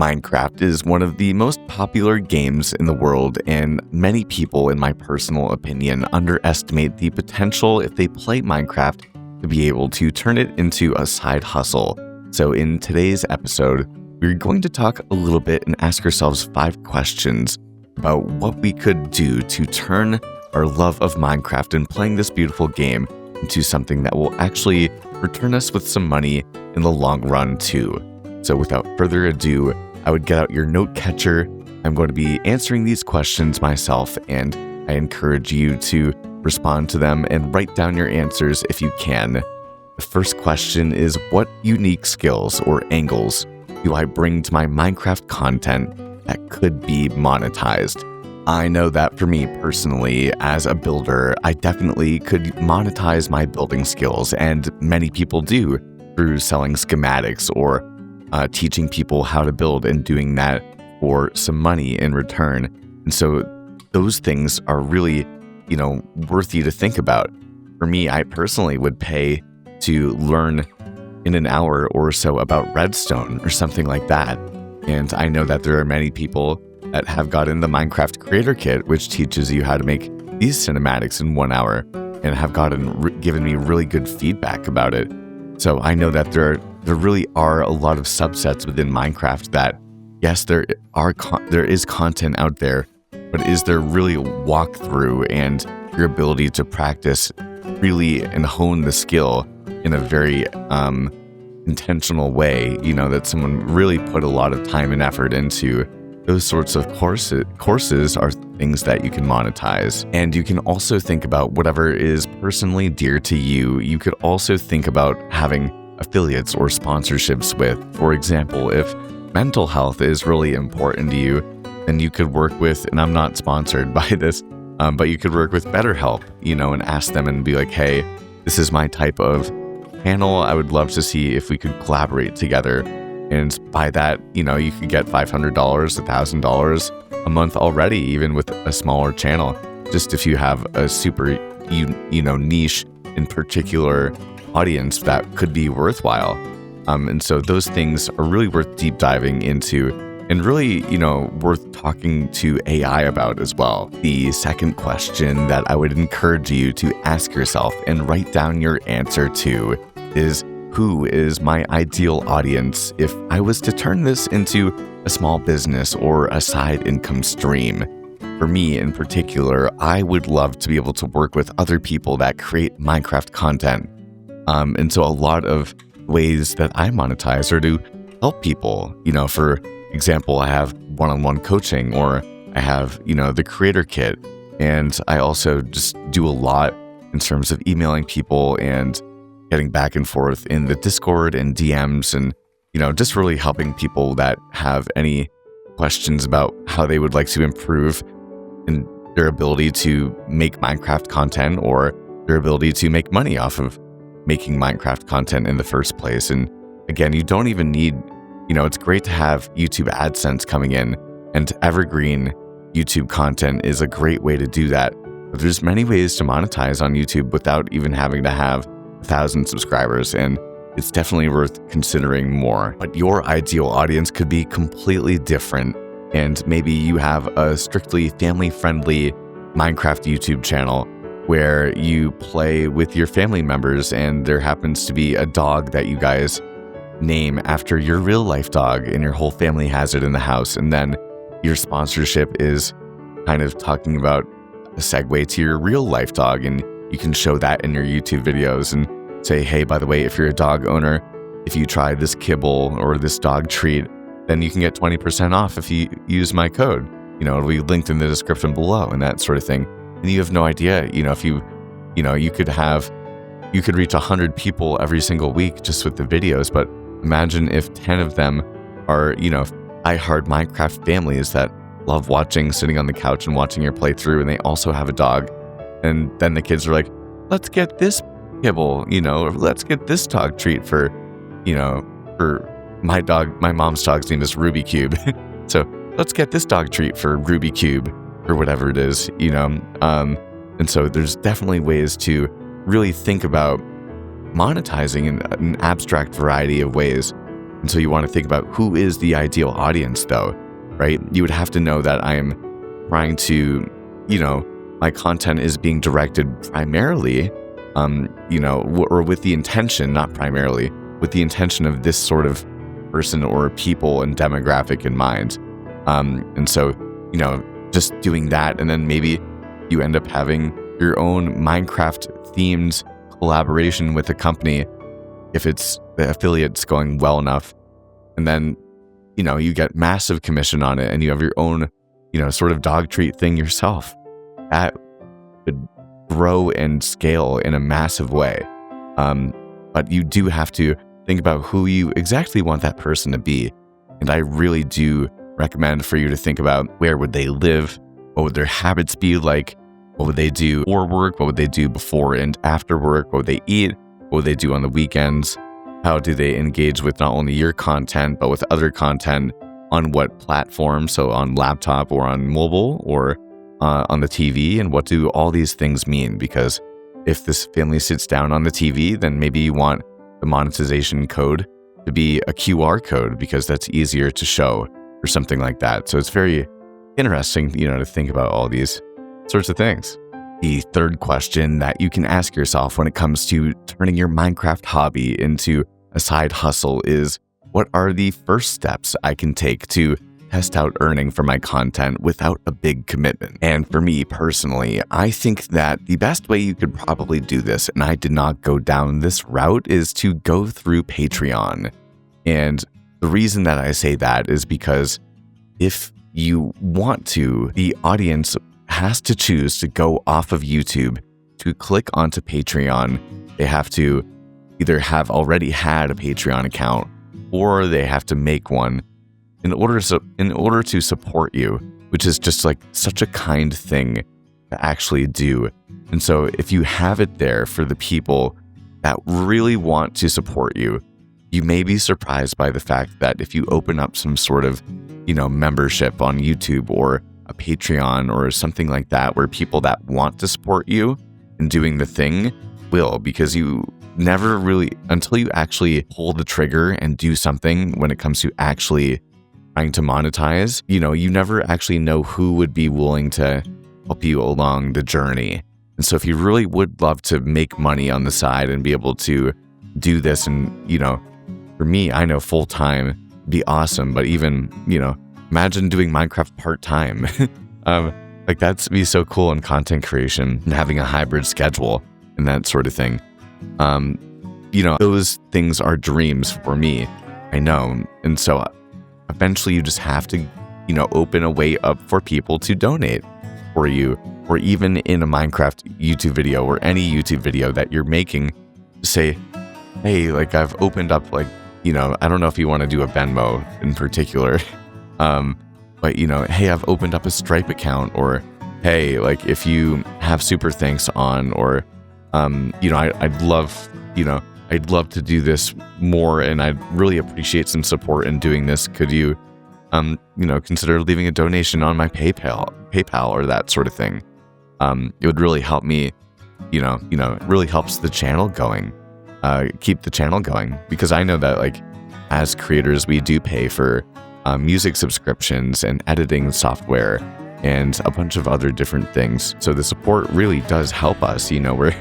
Minecraft is one of the most popular games in the world, and many people, in my personal opinion, underestimate the potential if they play Minecraft to be able to turn it into a side hustle. So in today's episode, we're going to talk a little bit and ask ourselves 5 questions about what we could do to turn our love of Minecraft and playing this beautiful game into something that will actually return us with some money in the long run too. So without further ado, I would get out your note catcher. I'm going to be answering these questions myself, and I encourage you to respond to them and write down your answers if you can. The first question is, what unique skills or angles do I bring to my Minecraft content that could be monetized? I know that for me personally, as a builder, I definitely could monetize my building skills, and many people do through selling schematics or teaching people how to build and doing that for some money in return. And so those things are really, worthy to think about. For me, I personally would pay to learn in an hour or so about redstone or something like that. And I know that there are many people that have gotten the Minecraft Creator Kit, which teaches you how to make these cinematics in 1 hour, and have given me really good feedback about it. So I know that there really are a lot of subsets within Minecraft that, yes, there is content out there, but is there really a walkthrough and your ability to practice really and hone the skill in a very intentional way, that someone really put a lot of time and effort into? Those sorts of courses are things that you can monetize. And you can also think about whatever is personally dear to you. You could also think about having affiliates or sponsorships with. For example, if mental health is really important to you, then you could work with, and I'm not sponsored by this, but you could work with BetterHelp, and ask them and be like, hey, this is my type of channel. I would love to see if we could collaborate together. And by that, you could get $500, $1,000 a month already, even with a smaller channel, just if you have a super, niche in particular audience that could be worthwhile. And so those things are really worth deep diving into and really, worth talking to AI about as well. The second question that I would encourage you to ask yourself and write down your answer to is, who is my ideal audience if I was to turn this into a small business or a side income stream? For me in particular, I would love to be able to work with other people that create Minecraft content. And so a lot of ways that I monetize are to help people. For example, I have one-on-one coaching, or I have, the Creator Kit. And I also just do a lot in terms of emailing people and getting back and forth in the Discord and DMs, and, just really helping people that have any questions about how they would like to improve in their ability to make Minecraft content, or their ability to make money off of making Minecraft content in the first place. And again, you don't even need, it's great to have YouTube AdSense coming in, and evergreen YouTube content is a great way to do that. But there's many ways to monetize on YouTube without even having to have 1,000 subscribers, and it's definitely worth considering more. But your ideal audience could be completely different, and maybe you have a strictly family-friendly Minecraft YouTube channel where you play with your family members, and there happens to be a dog that you guys name after your real-life dog, and your whole family has it in the house, and then your sponsorship is kind of talking about a segue to your real-life dog, and you can show that in your YouTube videos and say, hey, by the way, if you're a dog owner, if you try this kibble or this dog treat, then you can get 20% off if you use my code. It'll be linked in the description below, and that sort of thing. And you have no idea, if you could reach 100 people every single week just with the videos. But imagine if 10 of them are, diehard Minecraft families that love sitting on the couch and watching your playthrough, and they also have a dog. And then the kids are like, let's get this kibble, or let's get this dog treat for my dog. My mom's dog's name is Ruby Cube. So let's get this dog treat for Ruby Cube, or whatever it is, And so there's definitely ways to really think about monetizing in an abstract variety of ways. And so you want to think about who is the ideal audience though, right? You would have to know that I am trying to, my content is being directed primarily, or with the intention, not primarily, with the intention of this sort of person or people and demographic in mind. And so, just doing that, and then maybe you end up having your own Minecraft themed collaboration with a company if it's the affiliate's going well enough, and then you get massive commission on it and you have your own sort of dog treat thing yourself. That could grow and scale in a massive way. But you do have to think about who you exactly want that person to be. And I really do recommend for you to think about where would they live, what would their habits be like, what would they do for work, what would they do before and after work, what would they eat, what would they do on the weekends, how do they engage with not only your content, but with other content on what platform, so on laptop or on mobile or on the TV, and what do all these things mean? Because if this family sits down on the TV, then maybe you want the monetization code to be a QR code because that's easier to show or something like that. So it's very interesting, to think about all these sorts of things. The third question that you can ask yourself when it comes to turning your Minecraft hobby into a side hustle is, what are the first steps I can take to test out earning from my content without a big commitment? And for me personally, I think that the best way you could probably do this, and I did not go down this route, is to go through Patreon. And the reason that I say that is because if you want to, the audience has to choose to go off of YouTube to click onto Patreon. They have to either have already had a Patreon account or they have to make one in order to support you, which is just like such a kind thing to actually do. And so if you have it there for the people that really want to support you, you may be surprised by the fact that if you open up some sort of, membership on YouTube or a Patreon or something like that, where people that want to support you in doing the thing will, because you never really, until you actually pull the trigger and do something when it comes to actually trying to monetize, you never actually know who would be willing to help you along the journey. And so if you really would love to make money on the side and be able to do this, and, for me, I know full-time would be awesome, but even, imagine doing Minecraft part-time. Like that'd be so cool in content creation and having a hybrid schedule and that sort of thing. Those things are dreams for me, I know. And so eventually you just have to, open a way up for people to donate for you, or even in a Minecraft YouTube video or any YouTube video that you're making, say, hey, like I've opened up, like, I don't know if you want to do a Venmo in particular, but, hey, I've opened up a Stripe account, or hey, like if you have super thanks on, or, I'd love to do this more and I'd really appreciate some support in doing this. Could you, consider leaving a donation on my PayPal or that sort of thing? It would really help me, it really helps the channel going, keep the channel going, because I know that like as creators, we do pay for music subscriptions and editing software and a bunch of other different things. So the support really does help us, where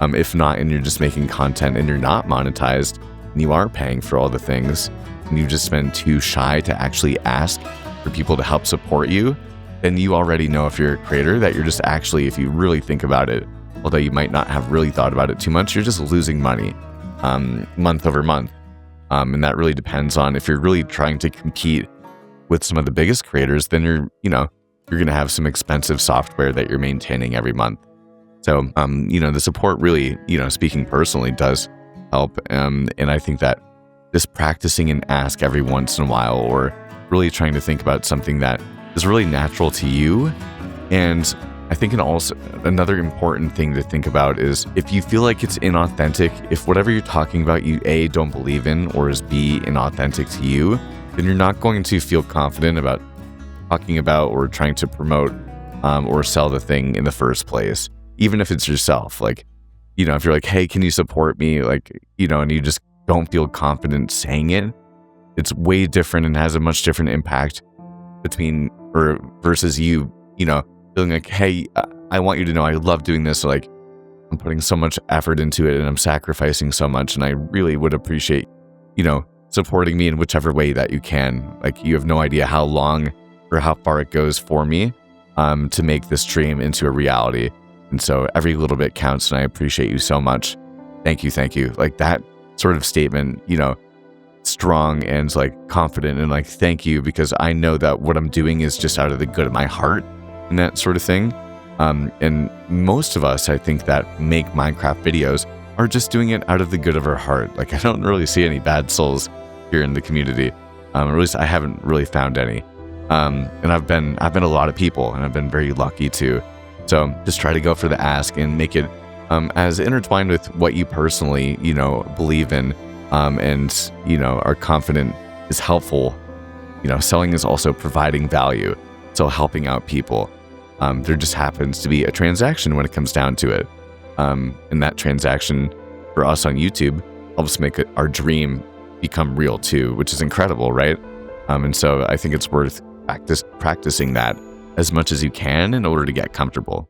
if not, and you're just making content and you're not monetized and you are paying for all the things and you've just been too shy to actually ask for people to help support you, then you already know, if you're a creator, that you're just actually, if you really think about it, although you might not have really thought about it too much, you're just losing money month over month. And that really depends on, if you're really trying to compete with some of the biggest creators, then you're going to have some expensive software that you're maintaining every month. So, the support really, speaking personally, does help. And I think that just practicing and ask every once in a while, or really trying to think about something that is really natural to you. And I think another important thing to think about is, if you feel like it's inauthentic, if whatever you're talking about you A, don't believe in, or is B, inauthentic to you, then you're not going to feel confident about talking about or trying to promote or sell the thing in the first place. Even if it's yourself, like, if you're like, hey, can you support me? Like, and you just don't feel confident saying it, it's way different and has a much different impact between or versus you, feeling like, hey, I want you to know I love doing this. Like, I'm putting so much effort into it and I'm sacrificing so much. And I really would appreciate, supporting me in whichever way that you can. Like, you have no idea how long or how far it goes for me to make this dream into a reality. And so every little bit counts, and I appreciate you so much. Thank you. Thank you. Like, that sort of statement, strong and like confident, and like, thank you, because I know that what I'm doing is just out of the good of my heart and that sort of thing. And most of us, I think, that make Minecraft videos are just doing it out of the good of our heart. Like, I don't really see any bad souls here in the community. Or at least I haven't really found any. And I've been a lot of people, and I've been very lucky too. So just try to go for the ask and make it as intertwined with what you personally, believe in, and, are confident is helpful. Selling is also providing value, so helping out people. There just happens to be a transaction when it comes down to it. And that transaction for us on YouTube helps make our dream become real too, which is incredible, right? And so I think it's worth practicing that as much as you can in order to get comfortable.